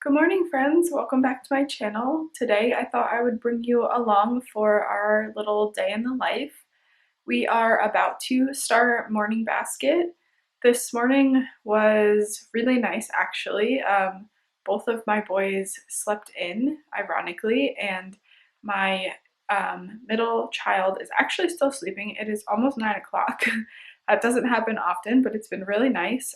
Good morning, friends. Welcome back to my channel. Today I thought I would bring you along for our little day in the life. We are about to start morning basket. This morning was really nice actually. Both of my boys slept in, ironically, and my middle child is actually still sleeping. It is almost 9 o'clock. That doesn't happen often, but it's been really nice.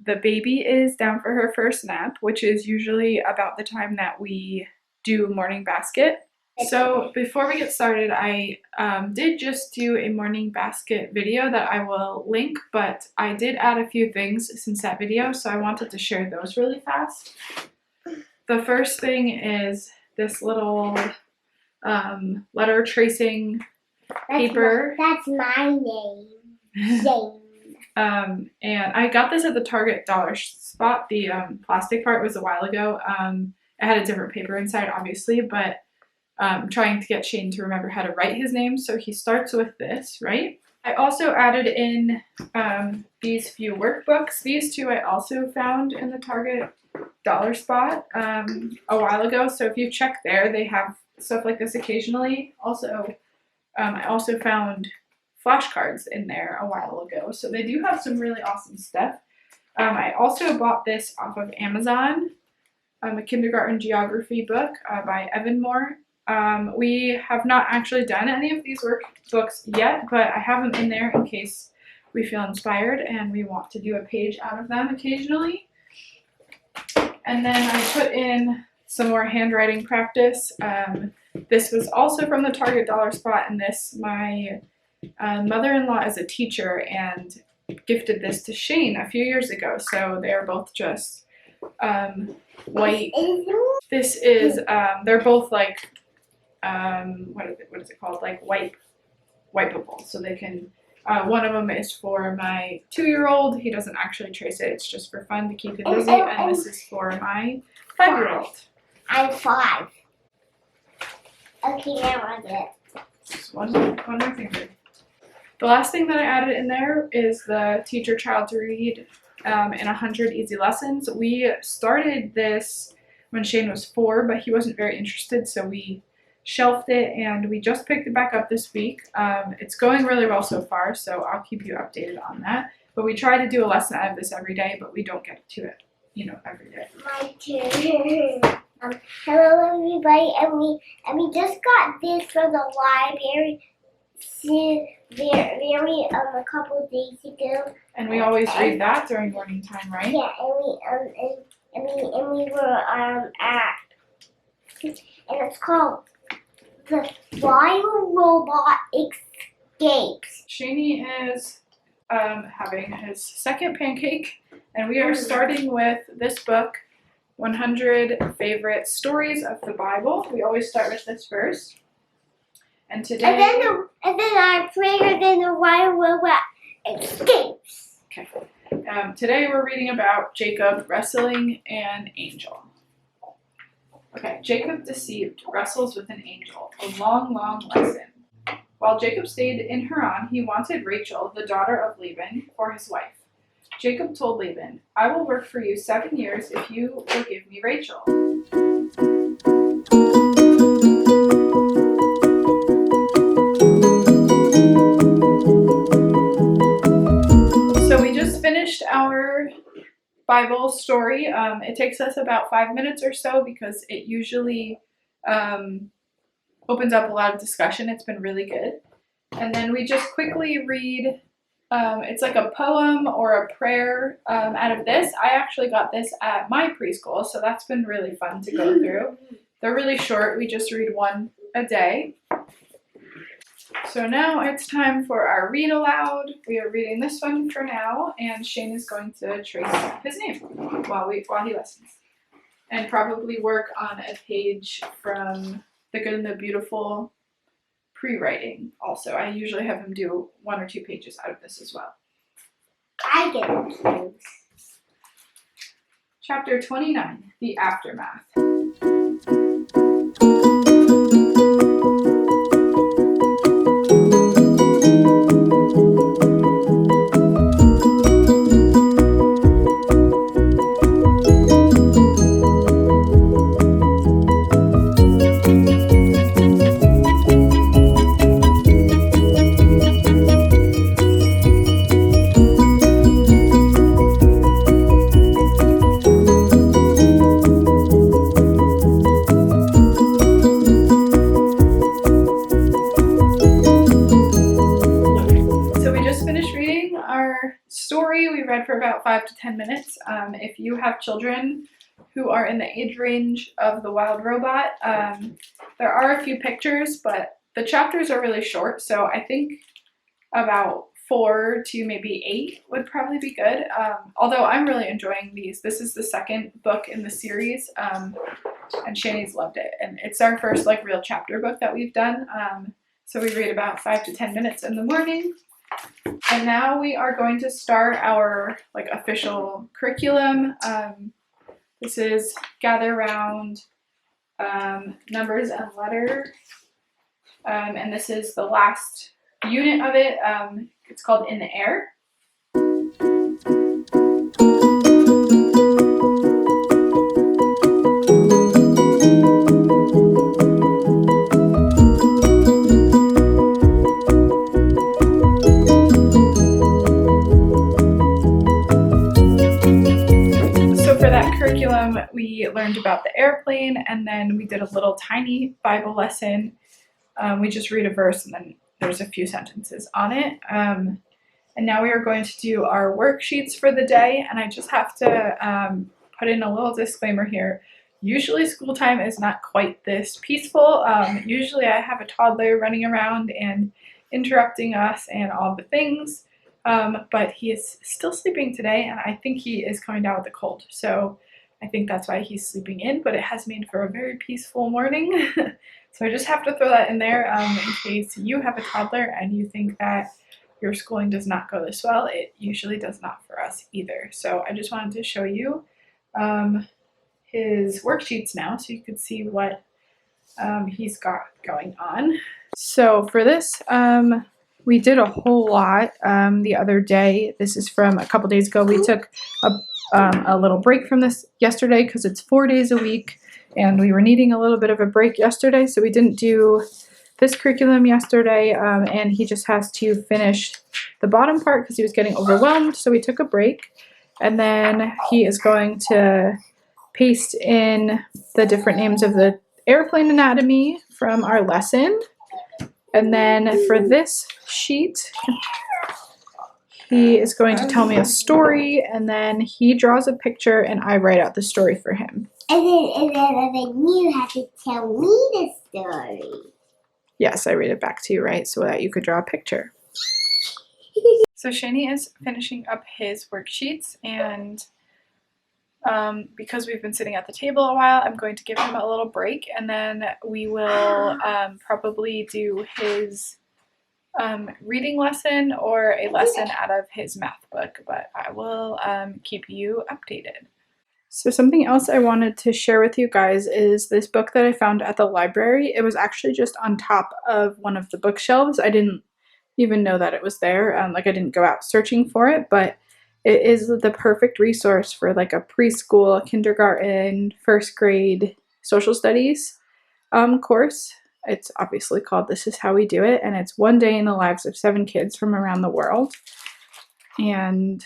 The baby is down for her first nap, which is usually about the time that we do morning basket. So before we get started, I did just do a morning basket video that I will link, but I did add a few things since that video, so I wanted to share those really fast. The first thing is this little letter tracing paper. That's my name. Jane. And I got this at the Target dollar spot. The plastic part was a while ago. It had a different paper inside, obviously, but I'm trying to get Shane to remember how to write his name, so he starts with this, right? I also added in these few workbooks. These two I also found in the Target dollar spot a while ago, so if you check there, they have stuff like this occasionally. Also, I also found flashcards in there a while ago, so they do have some really awesome stuff. I also bought this off of Amazon, a kindergarten geography book by Evan Moore. We have not actually done any of these workbooks yet, but I have them in there in case we feel inspired and we want to do a page out of them occasionally. And then I put in some more handwriting practice. This was also from the Target dollar spot, and this, my mother-in-law is a teacher and gifted this to Shane a few years ago, so they're both just white. This is they're both like what is it called, like wipeable, so they can one of them is for my 2-year-old. He doesn't actually trace it, it's just for fun to keep him busy, and this is for my 5-year-old. I'm 5. Okay, now I get Just one more finger. The last thing that I added in there is the Teach Your Child to Read in 100 Easy Lessons. We started this when Shane was 4, but he wasn't very interested, so we shelved it, and we just picked it back up this week. It's going really well so far, so I'll keep you updated on that. But we try to do a lesson out of this every day, but we don't get to it, every day. my turn. Hello everybody, and we just got this from the library a couple of days ago. And we always read that during morning time, right? Yeah, and we were at, and it's called The Wild Robot Escapes. Shani is having his second pancake, and we are starting with this book, 100 Favorite Stories of the Bible. We always start with this first. And today... And then our prayer, then the Wild Robot Escapes. Okay. Today we're reading about Jacob wrestling an angel. Okay, Jacob deceived, wrestles with an angel. A long, long lesson. While Jacob stayed in Haran, he wanted Rachel, the daughter of Laban, for his wife. Jacob told Laban, "I will work for you 7 years if you will give me Rachel." So we just finished our Bible story. It takes us about 5 minutes or so because it usually opens up a lot of discussion. It's been really good. And then we just quickly read, it's like a poem or a prayer out of this. I actually got this at my preschool, so that's been really fun to go through. They're really short. We just read one a day. So now it's time for our read aloud. We are reading this one for now, and Shane is going to trace his name while he listens, and probably work on a page from The Good and the Beautiful pre-writing. Also, I usually have him do 1 or 2 pages out of this as well. I get them. Chapter 29, The Aftermath. for about 5 to 10 minutes. If you have children who are in the age range of the wild robot, there are a few pictures, but the chapters are really short, so I think about 4 to maybe 8 would probably be good. Although I'm really enjoying these. This is the second book in the series, and Shani's loved it. And it's our first like real chapter book that we've done. So we read about 5 to 10 minutes in the morning. And now we are going to start our like official curriculum. This is Gather Round Numbers and Letters. And this is the last unit of it. It's called In the Air. So for that curriculum, we learned about the airplane, and then we did a little tiny Bible lesson. We just read a verse and then there's a few sentences on it. And now we are going to do our worksheets for the day. And I just have to put in a little disclaimer here. Usually school time is not quite this peaceful. Usually I have a toddler running around and interrupting us and all the things. But he is still sleeping today, and I think he is coming down with a cold. So I think that's why he's sleeping in, but it has made for a very peaceful morning. So I just have to throw that in there in case you have a toddler and you think that your schooling does not go this well. It usually does not for us either. So I just wanted to show you his worksheets now so you could see what he's got going on. So for this, we did a whole lot the other day. This is from a couple days ago. We took a little break from this yesterday because it's 4 days a week. And we were needing a little bit of a break yesterday, so we didn't do this curriculum yesterday, and he just has to finish the bottom part because he was getting overwhelmed, so we took a break. And then he is going to paste in the different names of the airplane anatomy from our lesson. And then for this sheet, he is going to tell me a story, and then he draws a picture and I write out the story for him. And then you have to tell me the story. Yes, I read it back to you, right? So that you could draw a picture. So Shani is finishing up his worksheets, and because we've been sitting at the table a while, I'm going to give him a little break, and then we will probably do his reading lesson or a lesson out of his math book, but I will keep you updated. So something else I wanted to share with you guys is this book that I found at the library. It was actually just on top of one of the bookshelves. I didn't even know that it was there. I didn't go out searching for it, but it is the perfect resource for like a preschool, kindergarten, first grade social studies course. It's obviously called This Is How We Do It, and it's 1 day in the lives of 7 kids from around the world. And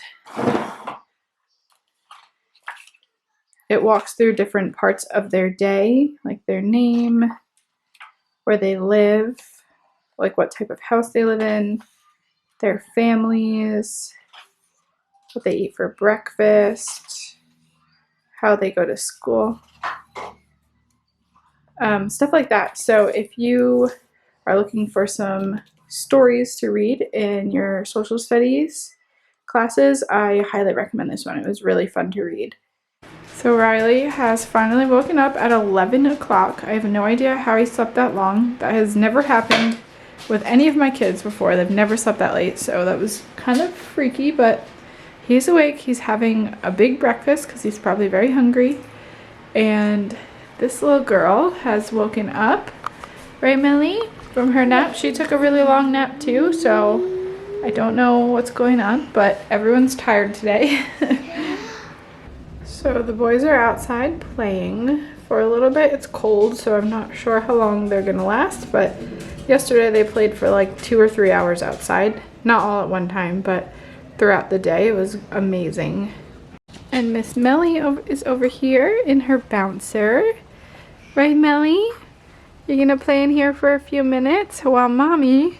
it walks through different parts of their day, like their name, where they live, like what type of house they live in, their families, what they eat for breakfast, how they go to school, stuff like that. So if you are looking for some stories to read in your social studies classes, I highly recommend this one. It was really fun to read. So Riley has finally woken up at 11 o'clock. I have no idea how he slept that long. That has never happened with any of my kids before. They've never slept that late, so that was kind of freaky, but he's awake. He's having a big breakfast because he's probably very hungry. And this little girl has woken up, right, Millie? From her nap. She took a really long nap too, so I don't know what's going on, but everyone's tired today. So the boys are outside playing for a little bit. It's cold, so I'm not sure how long they're gonna last, but yesterday they played for like 2 or 3 hours outside. Not all at one time, but throughout the day. It was amazing. And Miss Melly is over here in her bouncer. Right, Melly? You're gonna play in here for a few minutes while Mommy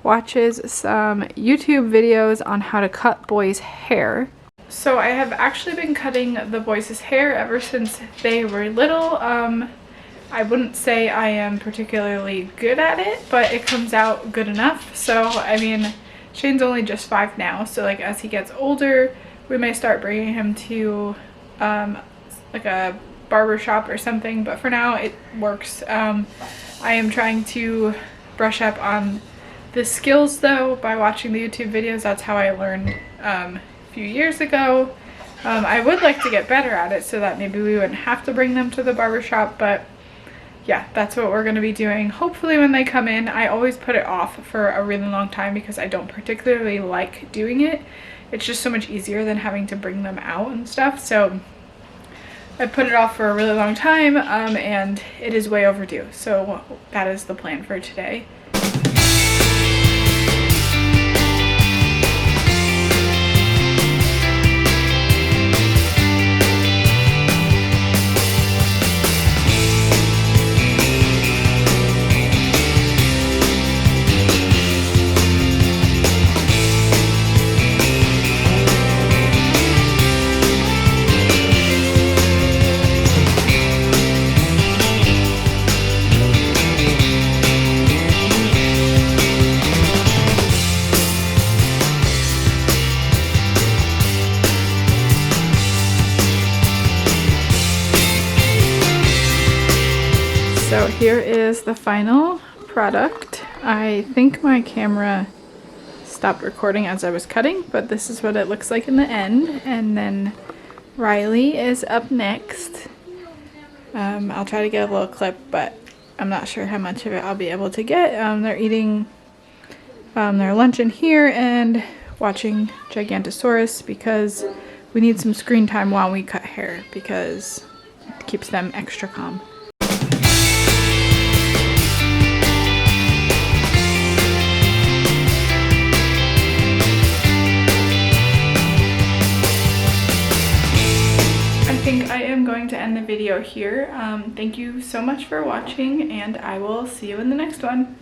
watches some YouTube videos on how to cut boys' hair. So I have actually been cutting the boys' hair ever since they were little. I wouldn't say I am particularly good at it, but it comes out good enough. So, I mean, Shane's only just 5 now, so like as he gets older, we may start bringing him to like a barber shop or something, but for now it works. I am trying to brush up on the skills though by watching the YouTube videos. That's how I learned a few years ago. I would like to get better at it so that maybe we wouldn't have to bring them to the barber shop, but yeah, that's what we're going to be doing hopefully when they come in. I always put it off for a really long time because I don't particularly like doing it. It's just so much easier than having to bring them out and stuff. So I put it off for a really long time, and it is way overdue. So that is the plan for today. So here is the final product. I think my camera stopped recording as I was cutting, but this is what it looks like in the end. And then Riley is up next. I'll try to get a little clip, but I'm not sure how much of it I'll be able to get. They're eating their lunch in here and watching Gigantosaurus because we need some screen time while we cut hair because it keeps them extra calm. I think I am going to end the video here. Thank you so much for watching, and I will see you in the next one.